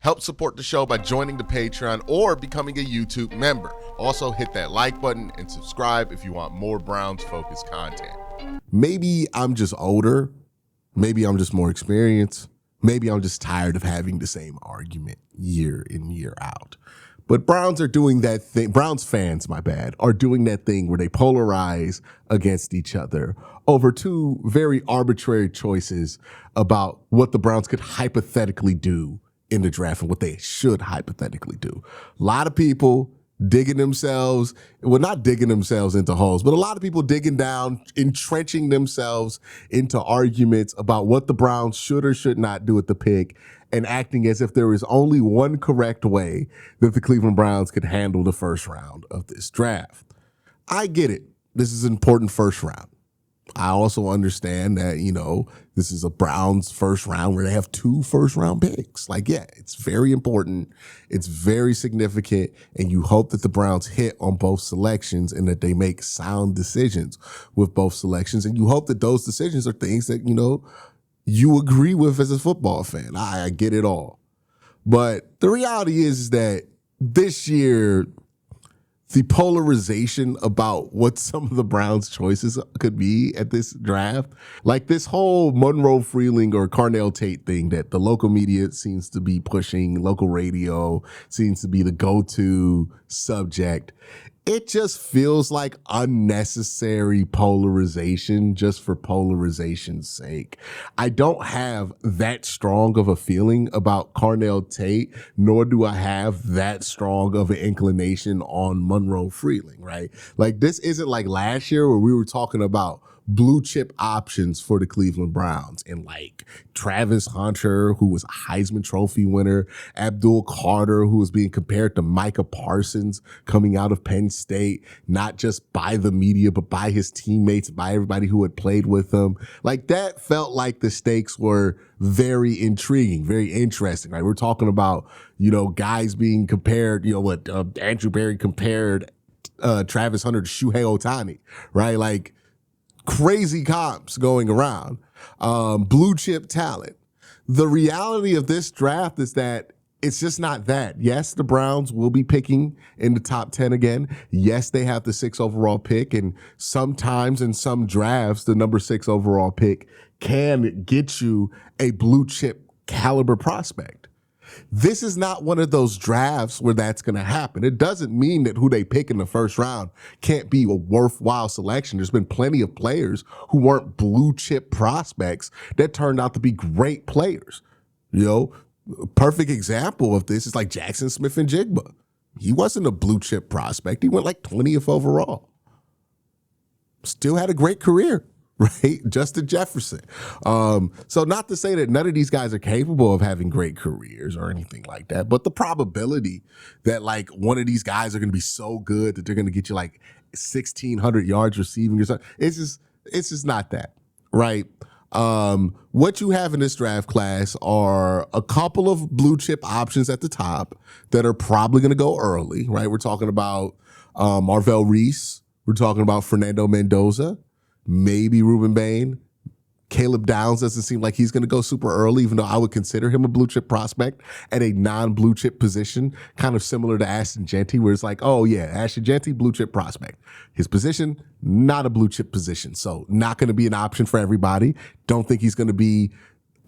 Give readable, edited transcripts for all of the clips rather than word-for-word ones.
Help support the show by joining the Patreon or becoming a YouTube member. Also, hit that like button and subscribe if you want more Browns-focused content. Maybe I'm just older. Maybe I'm just more experienced. Maybe I'm just tired of having the same argument year in, year out. But Browns are doing that thing. Browns fans, my bad, are doing that thing where they polarize against each other over two very arbitrary choices about what the Browns could hypothetically do in the draft and what they should hypothetically do. A lot of people digging themselves, well, not digging themselves into holes, but a lot of people digging down, entrenching themselves into arguments about what the Browns should or should not do at the pick and acting as if there is only one correct way that the Cleveland Browns could handle the first round of this draft. I get it. This is an important first round. I also understand that, this is a Browns first round where they have 2 first-round picks. It's very important. It's very significant. And you hope that the Browns hit on both selections and that they make sound decisions with both selections. And you hope that those decisions are things that, you agree with as a football fan. I get it all. But the reality is that this year, the polarization about what some of the Browns' choices could be at this draft, like this whole MONROE, FREELING, or CARNELL TATE thing that the local media seems to be pushing, local radio seems to be the go-to subject. It just feels like unnecessary polarization just for polarization's sake. I don't have that strong of a feeling about CARNELL TATE, nor do I have that strong of an inclination on MONROE, FREELING, right? This isn't like last year where we were talking about blue chip options for the Cleveland Browns and Travis Hunter, who was a Heisman Trophy winner, Abdul Carter, who was being compared to Micah Parsons coming out of Penn State, not just by the media, but by his teammates, by everybody who had played with him. That felt like the stakes were very intriguing, very interesting, right? We're talking about, guys being compared, Andrew Berry compared Travis Hunter to Shohei Ohtani, right? Crazy comps going around, blue chip talent. The reality of this draft is that it's just not that. Yes, the Browns will be picking in the top 10 again. Yes, they have the 6th overall pick, and sometimes in some drafts, the number 6 overall pick can get you a blue chip caliber prospect. This is not one of those drafts where that's going to happen. It doesn't mean that who they pick in the first round can't be a worthwhile selection. There's been plenty of players who weren't blue chip prospects that turned out to be great players. Perfect example of this is Jackson Smith-Njigba. He wasn't a blue chip prospect. He went 20th overall. Still had a great career. Right? Justin Jefferson. So not to say that none of these guys are capable of having great careers or anything like that, but the probability that one of these guys are going to be so good that they're going to get you 1,600 yards receiving or something, it's just not that, right? What you have in this draft class are a couple of blue chip options at the top that are probably going to go early, right? We're talking about Marvell Reese. We're talking about Fernando Mendoza. Maybe Ruben Bain. Caleb Downs doesn't seem like he's going to go super early, even though I would consider him a blue chip prospect at a non-blue chip position, kind of similar to Ashton Jeanty, where it's Ashton Jeanty, blue chip prospect. His position, not a blue chip position. So not going to be an option for everybody. Don't think he's going to be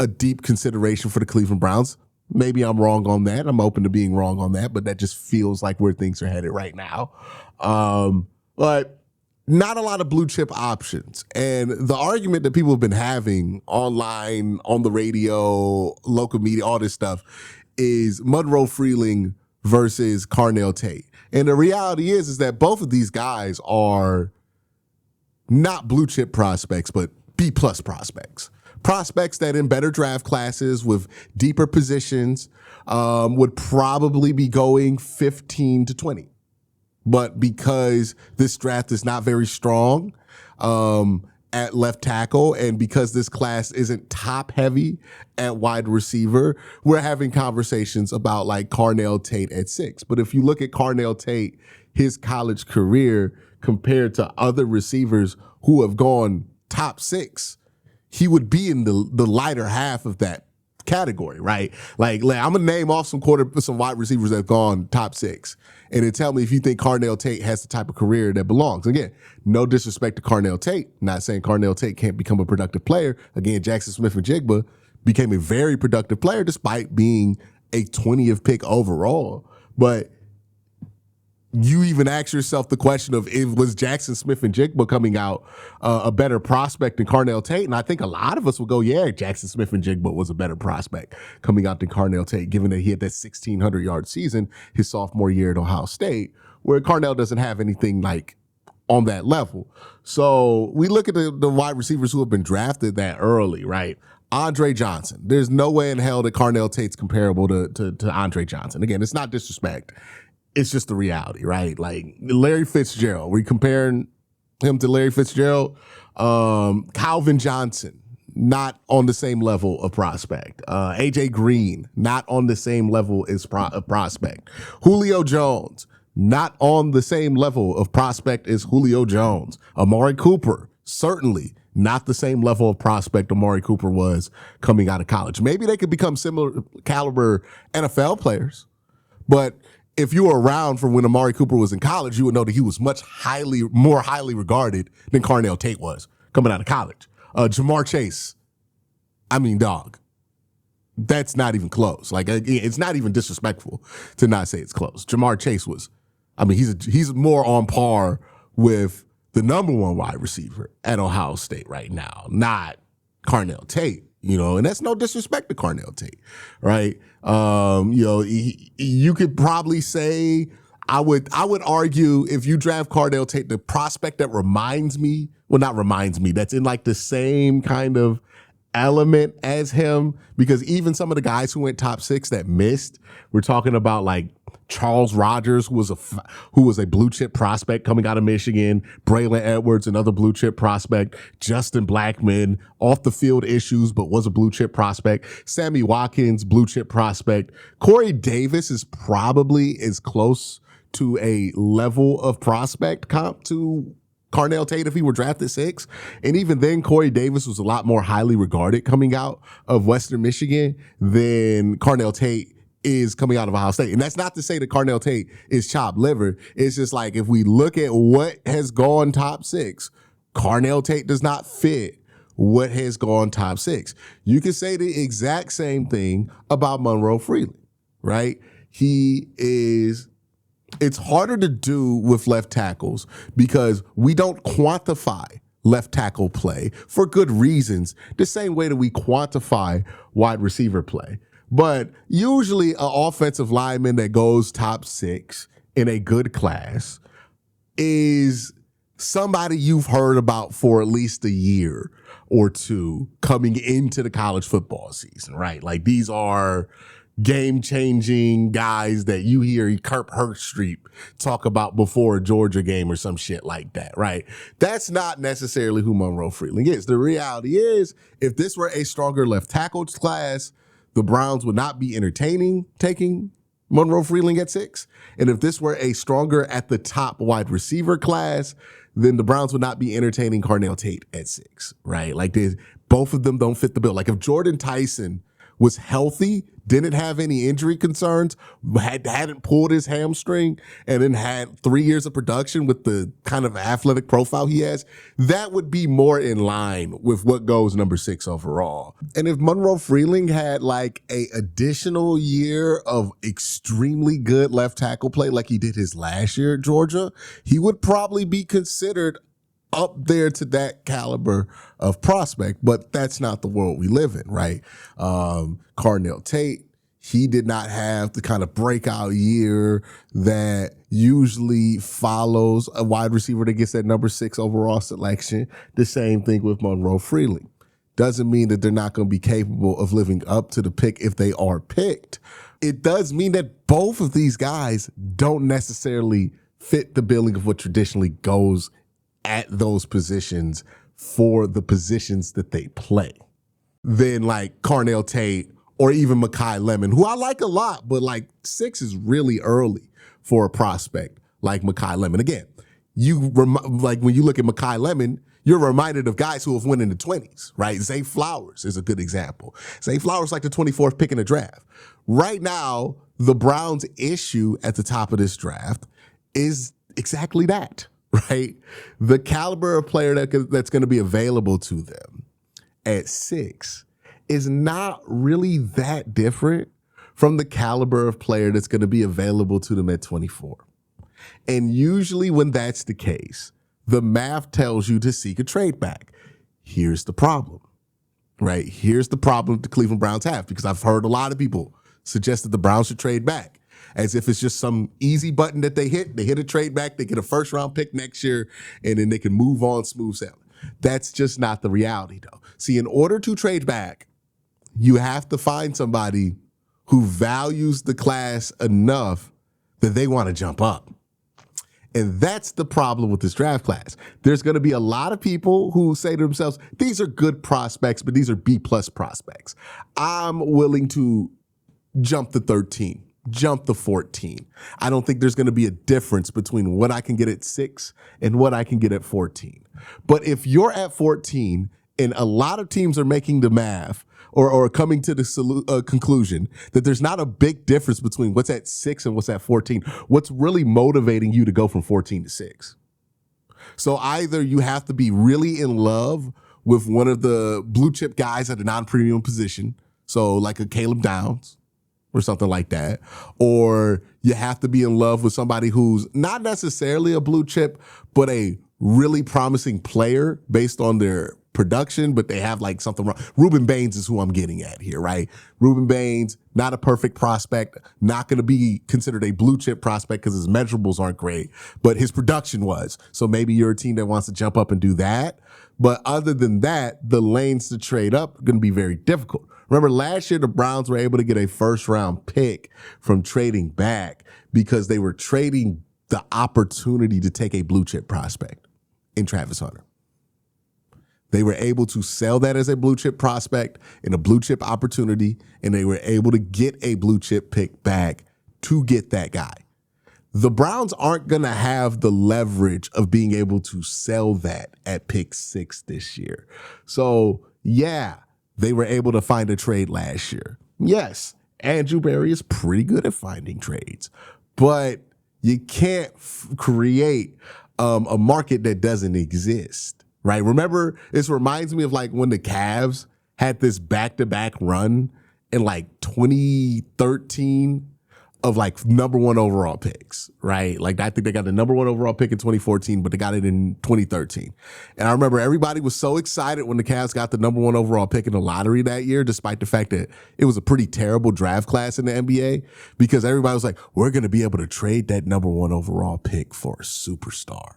a deep consideration for the Cleveland Browns. Maybe I'm wrong on that. I'm open to being wrong on that, but that just feels like where things are headed right now. But not a lot of blue chip options. And the argument that people have been having online, on the radio, local media, all this stuff is MONROE, FREELING versus CARNELL TATE. And the reality is that both of these guys are not blue chip prospects, but B+ prospects. Prospects that in better draft classes with deeper positions would probably be going 15 to 20. But because this draft is not very strong at left tackle, and because this class isn't top heavy at wide receiver, we're having conversations about CARNELL TATE at 6. But if you look at CARNELL TATE, his college career compared to other receivers who have gone top 6, he would be in the lighter half of that category, right? Like I'm gonna name off some wide receivers that have gone top 6, and then tell me if you think CARNELL Tate has the type of career that belongs. Again, no disrespect to CARNELL Tate. Not saying CARNELL Tate can't become a productive player. Again, Jackson Smith-Njigba became a very productive player despite being a 20th pick overall. But you even ask yourself the question of, was Jackson Smith-Njigba coming out a better prospect than CARNELL Tate? And I think a lot of us will go, yeah, Jackson Smith-Njigba was a better prospect coming out than CARNELL Tate, given that he had that 1,600-yard season his sophomore year at Ohio State, where CARNELL doesn't have anything like on that level. So we look at the wide receivers who have been drafted that early, right? Andre Johnson. There's no way in hell that CARNELL Tate's comparable to Andre Johnson. Again, it's not disrespect. It's just the reality, right? Like Larry Fitzgerald, we're comparing him to Larry Fitzgerald. Calvin Johnson, not on the same level of prospect. AJ Green, not on the same level as prospect. Julio Jones, not on the same level of prospect as Julio Jones. Amari Cooper, certainly not the same level of prospect Amari Cooper was coming out of college. Maybe they could become similar caliber NFL players, but if you were around for when Amari Cooper was in college, you would know that he was much more highly regarded than CARNELL Tate was coming out of college. Jamar Chase, I mean, dog, that's not even close. Like, it's not even disrespectful to not say it's close. Jamar Chase was, I mean, he's more on par with the number 1 wide receiver at Ohio State right now, not CARNELL Tate. You know, and that's no disrespect to CARNELL Tate, right? You know, you could probably say, I would argue if you draft CARNELL Tate, the prospect that that's in like the same kind of element as him, because even some of the guys who went top 6 that missed, we're talking about like Charles Rogers, who was a blue chip prospect coming out of Michigan, Braylon Edwards, another blue chip prospect, Justin Blackmon, off the field issues, but was a blue chip prospect, Sammy Watkins, blue chip prospect. Corey Davis is probably as close to a level of prospect comp to CARNELL Tate if he were drafted 6. And even then, Corey Davis was a lot more highly regarded coming out of Western Michigan than CARNELL Tate is coming out of Ohio State. And that's not to say that CARNELL Tate is chopped liver. It's just like, if we look at what has gone top 6, CARNELL Tate does not fit what has gone top 6. You can say the exact same thing about MONROE FREELING, right? It's harder to do with left tackles because we don't quantify left tackle play for good reasons, the same way that we quantify wide receiver play. But usually an offensive lineman that goes top 6 in a good class is somebody you've heard about for at least a year or two coming into the college football season, right? Like, these are game-changing guys that you hear Kirk Herbstreit talk about before a Georgia game or some shit like that, right? That's not necessarily who MONROE FREELING is. The reality is, if this were a stronger left tackle class, the Browns would not be entertaining taking MONROE FREELING at 6. And if this were a stronger at the top wide receiver class, then the Browns would not be entertaining CARNELL Tate at 6, right? Like, both of them don't fit the bill. Like, if Jordan Tyson was healthy, didn't have any injury concerns, hadn't pulled his hamstring, and then had 3 years of production with the kind of athletic profile he has, that would be more in line with what goes number 6 overall. And if MONROE FREELING had like a additional year of extremely good left tackle play like he did his last year at Georgia, he would probably be considered up there to that caliber of prospect, but that's not the world we live in, right? CARNELL Tate, he did not have the kind of breakout year that usually follows a wide receiver that gets that number 6 overall selection. The same thing with MONROE FREELING. Doesn't mean that they're not going to be capable of living up to the pick if they are picked. It does mean that both of these guys don't necessarily fit the billing of what traditionally goes at those positions for the positions that they play. Then like CARNELL Tate or even Mekhi Lemon, who I like a lot, but like 6 is really early for a prospect like Mekhi Lemon. Again, like when you look at Mekhi Lemon, You're reminded of guys who have won in the 20s, right? Zay Flowers is a good example. Zay Flowers like the 24th pick in the draft. Right now, the Browns' issue at the top of this draft is exactly that, right? The caliber of player that's going to be available to them at 6 is not really that different from the caliber of player that's going to be available to them at 24. And usually when that's the case, the math tells you to seek a trade back. Here's the problem, right? Here's the problem the Cleveland Browns have, because I've heard a lot of people suggest that the Browns should trade back as if it's just some easy button that they hit. They hit a trade back, they get a first round pick next year, and then they can move on smooth sailing. That's just not the reality, though. See, in order to trade back, you have to find somebody who values the class enough that they want to jump up. And that's the problem with this draft class. There's going to be a lot of people who say to themselves, these are good prospects, but these are B+ prospects. I'm willing to jump to 13, jump to 14. I don't think there's going to be a difference between what I can get at 6 and what I can get at 14. But if you're at 14 and a lot of teams are making the math or coming to the conclusion that there's not a big difference between what's at 6 and what's at 14, what's really motivating you to go from 14 to 6? So either you have to be really in love with one of the blue chip guys at a non-premium position, so like a Caleb Downs or something like that, or you have to be in love with somebody who's not necessarily a blue chip, but a really promising player based on their production, but they have like something wrong. Ruben Baines is who I'm getting at here, right? Ruben Baines, not a perfect prospect, not going to be considered a blue chip prospect because his measurables aren't great, but his production was. So maybe you're a team that wants to jump up and do that. But other than that, the lanes to trade up are going to be very difficult. Remember, last year, the Browns were able to get a first round pick from trading back because they were trading the opportunity to take a blue chip prospect in Travis Hunter. They were able to sell that as a blue chip prospect and a blue chip opportunity, and they were able to get a blue chip pick back to get that guy. The Browns aren't going to have the leverage of being able to sell that at pick 6 this year. So, yeah, they were able to find a trade last year. Yes, Andrew Berry is pretty good at finding trades, but you can't create a market that doesn't exist. Right. Remember, this reminds me of like when the Cavs had this back-to-back run in like 2013 of like #1 overall picks, right? Like I think they got the #1 overall pick in 2014, but they got it in 2013. And I remember everybody was so excited when the Cavs got the #1 overall pick in the lottery that year, despite the fact that it was a pretty terrible draft class in the NBA, because everybody was like, we're going to be able to trade that #1 overall pick for a superstar.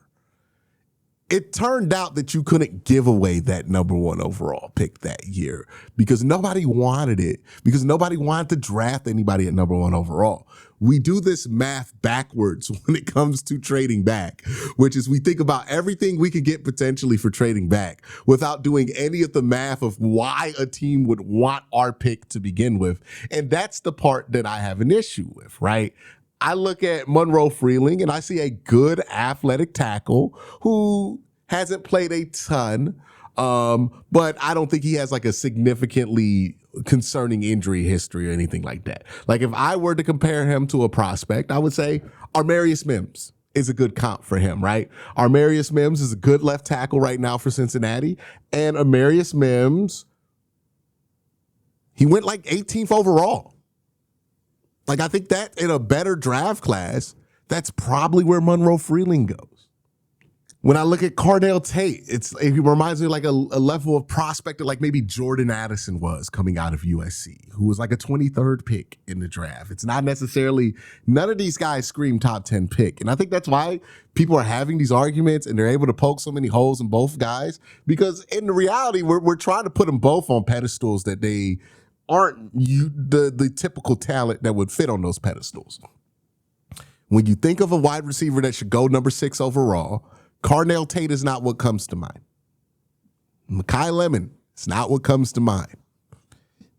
It turned out that you couldn't give away that #1 overall pick that year because nobody wanted it, because nobody wanted to draft anybody at #1 overall. We do this math backwards when it comes to trading back, which is we think about everything we could get potentially for trading back without doing any of the math of why a team would want our pick to begin with. And that's the part that I have an issue with, right? I look at MONROE FREELING and I see a good athletic tackle who hasn't played a ton, but I don't think he has like a significantly concerning injury history or anything like that. Like if I were to compare him to a prospect, I would say Armarius Mims is a good comp for him, right? Armarius Mims is a good left tackle right now for Cincinnati, and Armarius Mims, he went like 18th overall. Like, I think that in a better draft class, that's probably where MONROE FREELING goes. When I look at CARNELL Tate, it reminds me of like a level of prospect that like maybe Jordan Addison was coming out of USC, who was like a 23rd pick in the draft. It's not necessarily, none of these guys scream top 10 pick. And I think that's why people are having these arguments and they're able to poke so many holes in both guys, because in the reality, we're trying to put them both on pedestals that they aren't the typical talent that would fit on those pedestals. When you think of a wide receiver that should go #6 overall, CARNELL Tate is not what comes to mind. Mekhi Lemon is not what comes to mind.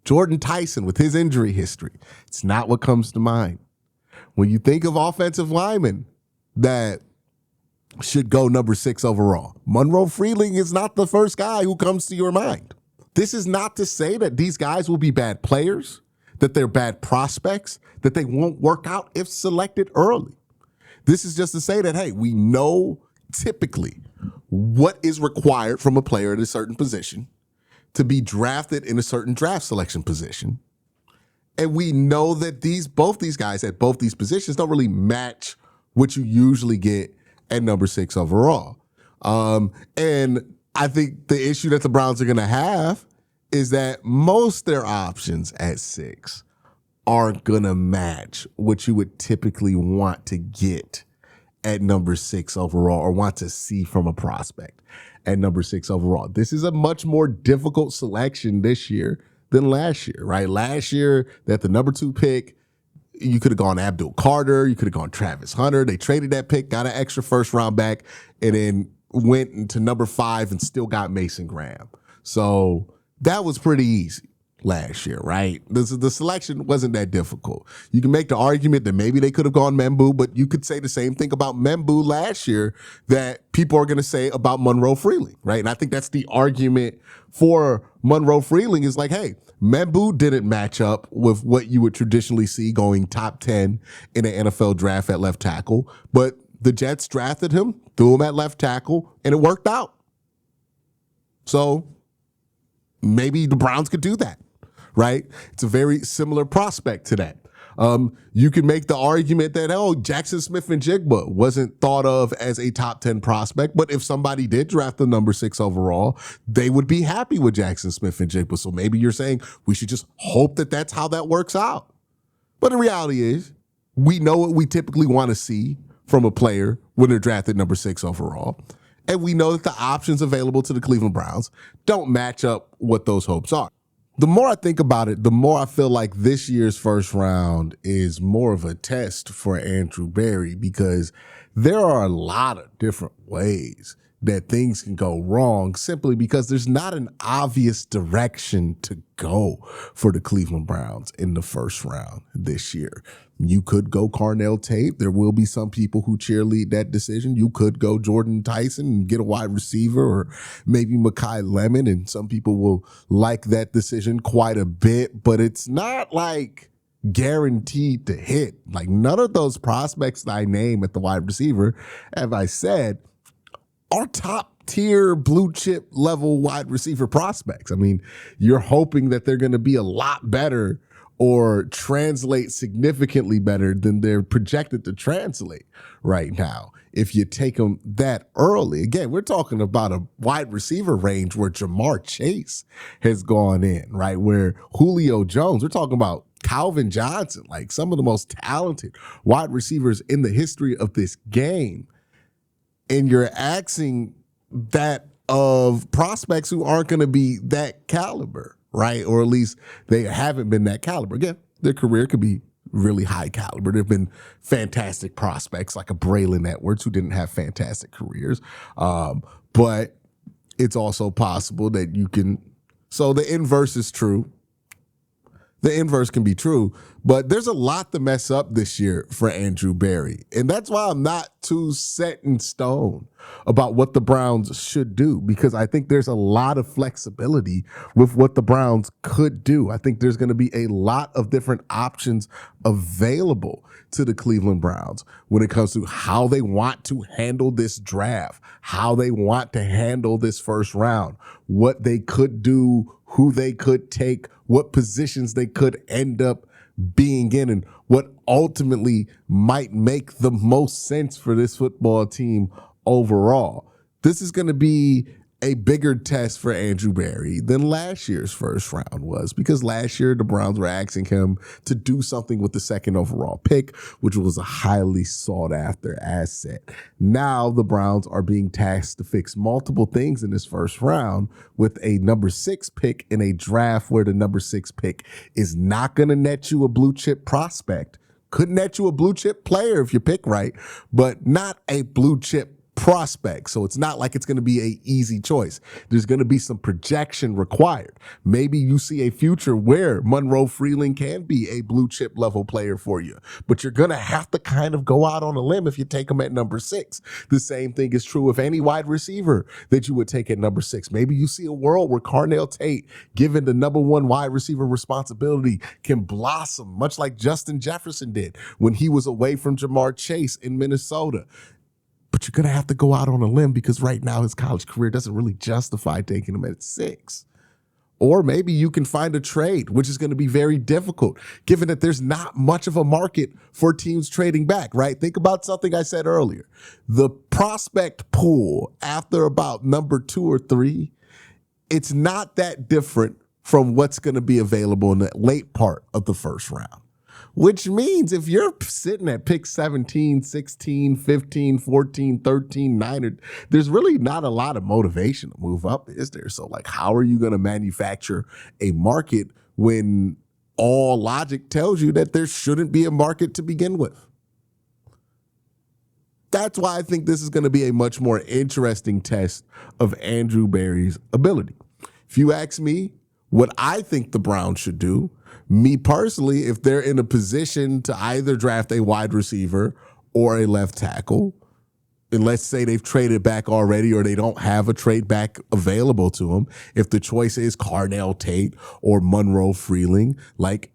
Jordan Tyson with his injury history, it's not what comes to mind. When you think of offensive linemen that should go number 6 overall. MONROE FREELING is not the first guy who comes to your mind. This is not to say that these guys will be bad players, that they're bad prospects, that they won't work out if selected early. This is just to say that, hey, we know typically what is required from a player at a certain position to be drafted in a certain draft selection position. And we know that both these guys at both these positions don't really match what you usually get at number 6 overall. And I think the issue that the Browns are going to have is that most their options at 6 aren't going to match what you would typically want to get at number 6 overall or want to see from a prospect at number 6 overall. This is a much more difficult selection this year than last year, right? Last year, that the number 2 pick, you could have gone Abdul Carter, you could have gone Travis Hunter. They traded that pick, got an extra first round back, and then went into number 5 and still got Mason Graham. So that was pretty easy last year, right? The selection wasn't that difficult. You can make the argument that maybe they could have gone Membu, but you could say the same thing about Membu last year that people are going to say about MONROE FREELING, right? And I think that's the argument for MONROE FREELING is like, hey, Membu didn't match up with what you would traditionally see going top 10 in an NFL draft at left tackle, but the Jets drafted him, threw him at left tackle, and it worked out. So maybe the Browns could do that, right? It's a very similar prospect to that. You can make the argument that, Jackson Smith-Njigba wasn't thought of as a top 10 prospect, but if somebody did draft the number 6 overall, they would be happy with Jackson Smith-Njigba. So maybe you're saying we should just hope that that's how that works out. But the reality is we know what we typically want to see from a player when they're drafted number 6 overall. And we know that the options available to the Cleveland Browns don't match up what those hopes are. The more I think about it, the more I feel like this year's first round is more of a test for Andrew Berry because there are a lot of different ways that things can go wrong simply because there's not an obvious direction to go for the Cleveland Browns in the first round this year. You could go CARNELL Tate. There will be some people who cheerlead that decision. You could go Jordan Tyson and get a wide receiver or maybe Mekhi Lemon, and some people will like that decision quite a bit, but it's not like guaranteed to hit. Like none of those prospects that I name at the wide receiver, as I said, are top tier blue chip level wide receiver prospects. I mean, you're hoping that they're going to be a lot better or translate significantly better than they're projected to translate right now. If you take them that early, again, we're talking about a wide receiver range where Jamar Chase has gone in, right? Where Julio Jones, we're talking about Calvin Johnson, like some of the most talented wide receivers in the history of this game. And you're asking that of prospects who aren't going to be that caliber, right? Or at least they haven't been that caliber. Again, their career could be really high caliber. There have been fantastic prospects like a Braylon Edwards who didn't have fantastic careers. But it's also possible that you can, so the inverse is true. The inverse can be true, but there's a lot to mess up this year for Andrew Berry. And that's why I'm not too set in stone about what the Browns should do, because I think there's a lot of flexibility with what the Browns could do. I think there's going to be a lot of different options available to the Cleveland Browns when it comes to how they want to handle this draft, how they want to handle this first round, what they could do, who they could take, what positions they could end up being in, and what ultimately might make the most sense for this football team overall. This is going to be a bigger test for Andrew Berry than last year's first round was, because last year the Browns were asking him to do something with the second overall pick, which was a highly sought after asset. Now the Browns are being tasked to fix multiple things in this first round with a number 6 pick in a draft where the number 6 pick is not going to net you a blue chip prospect. Could net you a blue chip player if you pick right, but not a blue chip prospects. So it's not like it's going to be an easy choice. There's going to be some projection required. Maybe you see a future where MONROE Freeling can be a blue chip level player for you, but you're going to have to kind of go out on a limb if you take him at number 6. The same thing is true of any wide receiver that you would take at number 6. Maybe you see a world where CARNELL TATE, given the number 1 wide receiver responsibility, can blossom much like Justin Jefferson did when he was away from Jamar Chase in Minnesota. But you're going to have to go out on a limb because right now his college career doesn't really justify taking him at 6. Or maybe you can find a trade, which is going to be very difficult, given that there's not much of a market for teams trading back, right? Think about something I said earlier. The prospect pool after about number 2 or 3, it's not that different from what's going to be available in the late part of the first round. Which means if you're sitting at pick 17, 16, 15, 14, 13, 9, there's really not a lot of motivation to move up, is there? So, like, how are you going to manufacture a market when all logic tells you that there shouldn't be a market to begin with? That's why I think this is going to be a much more interesting test of Andrew Berry's ability. If you ask me what I think the Browns should do, me personally, if they're in a position to either draft a wide receiver or a left tackle, and let's say they've traded back already or they don't have a trade back available to them, if the choice is CARNELL TATE or MONROE Freeling, like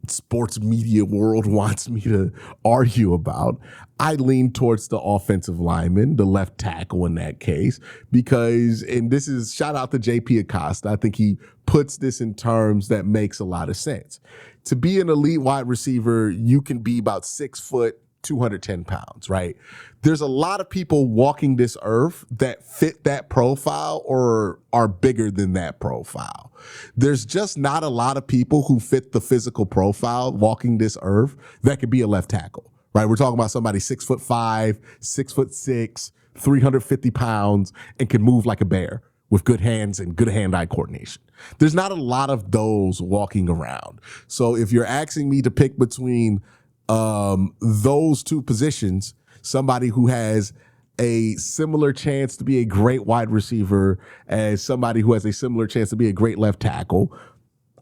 sports media world wants me to argue about, I lean towards the offensive lineman, the left tackle in that case, because, and this is shout out to JP Acosta, I think he puts this in terms that makes a lot of sense. To be an elite wide receiver, you can be about 6 foot, 210 pounds, right? There's a lot of people walking this earth that fit that profile or are bigger than that profile. There's just not a lot of people who fit the physical profile walking this earth that could be a left tackle, right? We're talking about somebody 6'5", 6'6", 350 pounds, and can move like a bear with good hands and good hand-eye coordination. There's not a lot of those walking around. So if you're asking me to pick between those two positions, somebody who has a similar chance to be a great wide receiver as somebody who has a similar chance to be a great left tackle,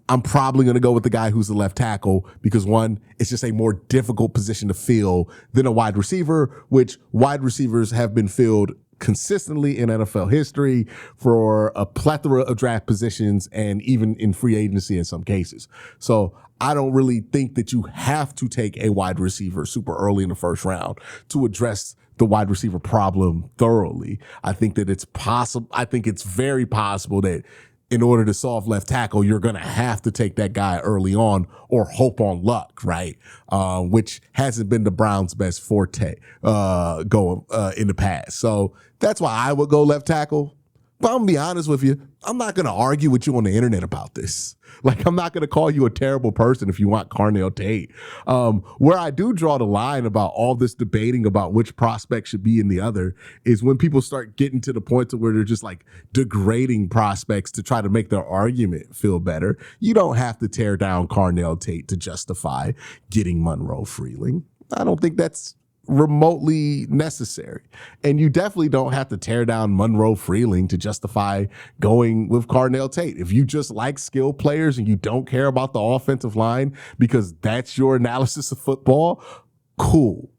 I'm probably going to go with the guy who's the left tackle because, one, it's just a more difficult position to fill than a wide receiver, which wide receivers have been filled consistently in NFL history for a plethora of draft positions and even in free agency in some cases. So I don't really think that you have to take a wide receiver super early in the first round to address the wide receiver problem thoroughly. I think that it's possible. I think it's very possible that in order to solve left tackle, you're going to have to take that guy early on or hope on luck, right? Which hasn't been the Browns' best forte going in the past. So that's why I would go left tackle. But I'm going to be honest with you, I'm not going to argue with you on the internet about this. Like, I'm not going to call you a terrible person if you want CARNELL TATE. Where I do draw the line about all this debating about which prospect should be in the other is when people start getting to the point to where they're just like degrading prospects to try to make their argument feel better. You don't have to tear down CARNELL TATE to justify getting MONROE Freeling. I don't think that's remotely necessary. And you definitely don't have to tear down MONROE Freeling to justify going with CARNELL TATE. If you just like skill players and you don't care about the offensive line because that's your analysis of football, cool.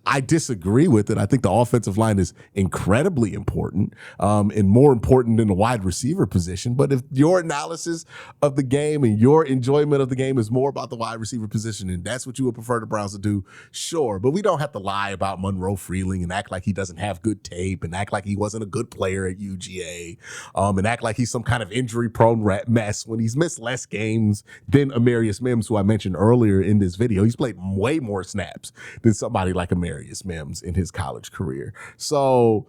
I disagree with it. I think the offensive line is incredibly important and more important than the wide receiver position. But if your analysis of the game and your enjoyment of the game is more about the wide receiver position and that's what you would prefer the Browns to do, sure. But we don't have to lie about MONROE Freeling and act like he doesn't have good tape and act like he wasn't a good player at UGA and act like he's some kind of injury-prone mess when he's missed less games than Amarius Mims, who I mentioned earlier in this video. He's played way more snaps than somebody like Amarius Mims in his college career. So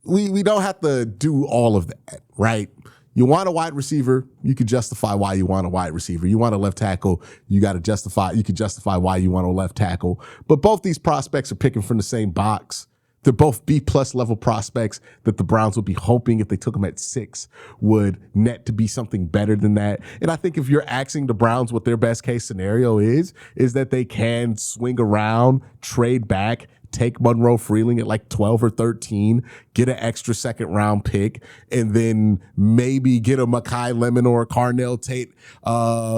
we don't have to do all of that, right? You want a wide receiver, you can justify why you want a wide receiver. You want a left tackle, you can justify why you want a left tackle. But both these prospects are picking from the same box. They're both B-plus level prospects that the Browns would be hoping if they took them at 6 would net to be something better than that. And I think if you're asking the Browns what their best case scenario is that they can swing around, trade back, take Monroe Freeling at like 12 or 13, get an extra second round pick, and then maybe get a Makai Lemon or a CARNELL TATE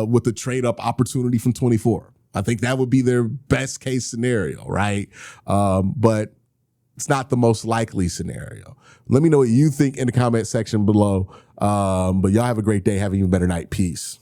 with a trade up opportunity from 24. I think that would be their best case scenario, right? But it's not the most likely scenario. Let me know what you think in the comment section below. But y'all have a great day. Have an even better night. Peace.